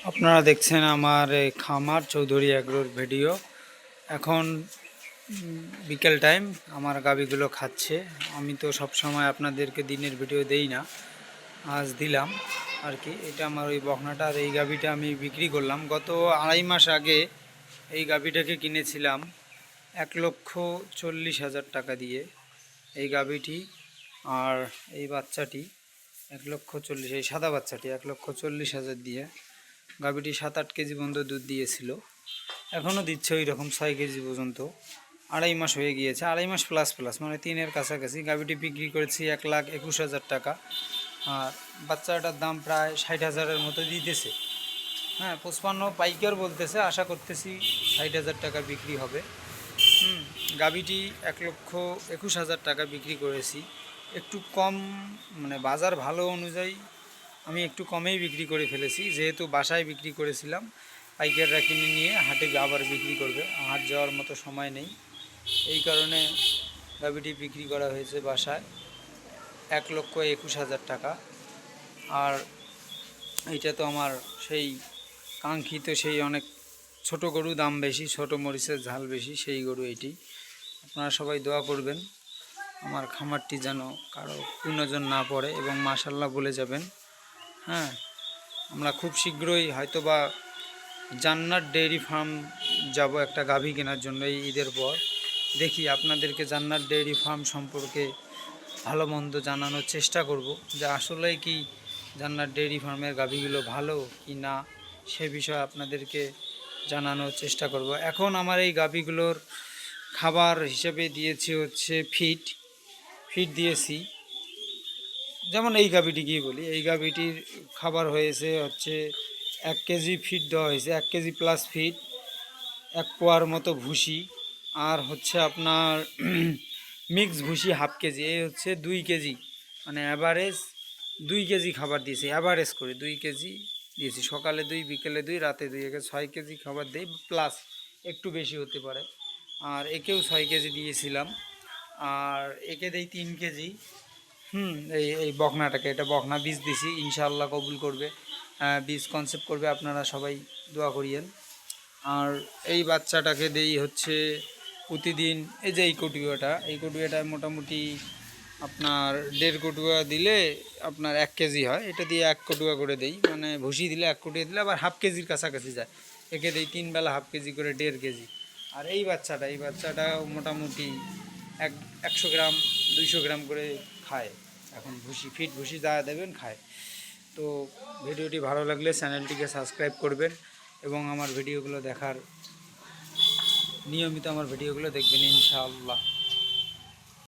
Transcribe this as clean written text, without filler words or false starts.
আপনারা দেখছেন আমার এই খামার চৌধুরী এগ্রোর ভিডিও। এখন বিকেল টাইম, আমার গাভীগুলো খাচ্ছে। আমি তো সব সময় আপনাদেরকে দিনের ভিডিও দেই না, আজ দিলাম আর কি। এটা আমার ওই বকনাটা, আর এই গাভীটা আমি বিক্রি করলাম গত 2.5 মাস আগে। এই গাভীটাকে কিনেছিলাম 1,40,000 টাকা দিয়ে, এই গাভীটি। আর এই বাচ্চাটি 1,40,000, এই সাদা বাচ্চাটি 1,40,000 দিয়ে। গাভীটি 7-8 কেজি পর্যন্ত দুধ দিয়েছিল, এখনও দিচ্ছে ওই রকম 6 কেজি পর্যন্ত। 2.5 মাস হয়ে গিয়েছে, 2.5 মাস প্লাস প্লাস মানে 3-এর কাছাকাছি। গাভীটি বিক্রি করেছি 1,21,000 টাকা। আর বাচ্চাটার দাম প্রায় 60,000-এর মতো দিতেছে। হ্যাঁ, 55 পাইকার বলতেছে, আশা করতেছি 60,000 টাকা বিক্রি হবে। গাভীটি 1,21,000 টাকা বিক্রি করেছি, একটু কম, মানে বাজার ভালো অনুযায়ী আমি একটু কমেই বিক্রি করে ফেলেছি। যেহেতু বাসায় বিক্রি করেছিলাম, পাইকাররা কিনে নিয়ে হাটে আবার বিক্রি করবে, হাট যাওয়ার মতো সময় নেই, এই কারণে গাভীটি বিক্রি করা হয়েছে বাসায় 1,21,000 টাকা। আর এইটা তো আমার সেই কাঙ্ক্ষিত, সেই অনেক ছোট গরু, দাম বেশি, ছোট মরিচের ঝাল বেশি, সেই গরু এইটি। আপনারা সবাই দোয়া করবেন আমার খামারটি যেন কারো নজর না পড়ে, এবং মাশাল্লাহ বলে যাবেন। হ্যাঁ, আমরা খুব শীঘ্রই হয়তোবা জান্নাত ডেইরি ফার্ম যাব একটা গাভী কেনার জন্য এই ঈদের পর। দেখি আপনাদেরকে জান্নাত ডেইরি ফার্ম সম্পর্কে ভালো মন্দ জানানোর চেষ্টা করব, যে আসলেই কি জান্নাত ডেইরি ফার্মের গাভীগুলো ভালো কি না, সে বিষয়ে আপনাদেরকে জানানোর চেষ্টা করব। এখন আমার এই গাভীগুলোর খাবার হিসেবে দিয়েছি হচ্ছে ফিড দিয়েছি। যেমন এই গাভীটিকেই বলি, এই গাভীটির খাবার হয়েছে হচ্ছে 1 কেজি ফিড দেওয়া হয়েছে, 1 কেজি প্লাস ফিড, 1 পোয়ার মতো ভুসি, আর হচ্ছে আপনার মিক্স ভুসি 1/2 কেজি, এই হচ্ছে 2 কেজি, মানে অ্যাভারেজ 2 কেজি খাবার দিয়েছি, অ্যাভারেজ করে 2 কেজি দিয়েছি। সকালে 2, বিকেলে 2, রাতে 2, একে 6 কেজি খাবার দিই, প্লাস একটু বেশি হতে পারে। আর একেও 6 কেজি দিয়েছিলাম, আর একে দেই 3 কেজি। এই এই বকনাটাকে, এটা বকনা বীজ দিছি, ইনশাআল্লাহ কবুল করবে, বীজ কনসেপ্ট করবে, আপনারা সবাই দোয়া করিয়েন। আর এই বাচ্চাটাকে দেই হচ্ছে প্রতিদিন, এই যে এই কটুয়াটা মোটামুটি আপনার 1.5 কটুয়া দিলে আপনার 1 কেজি হয়, এটা দিয়ে 1 কটুয়া করে দেই, মানে ভুসি দিলে 1 কটুয়া দিলে আবার 1/2 কেজির কাছাকাছি যায়। একে দেই 3 বেলা 1/2 কেজি করে, 1.5 কেজি। আর এই বাচ্চাটা মোটামুটি 100 গ্রাম 200 গ্রাম করে খায়। এখন ফিড ভুসি যা দেবেন খায়। তো ভিডিওটি ভালো লাগলে চ্যানেলটিকে সাবস্ক্রাইব করবেন, এবং আমার ভিডিওগুলো দেখার, নিয়মিত আমার ভিডিওগুলো দেখবেন ইনশাআল্লাহ।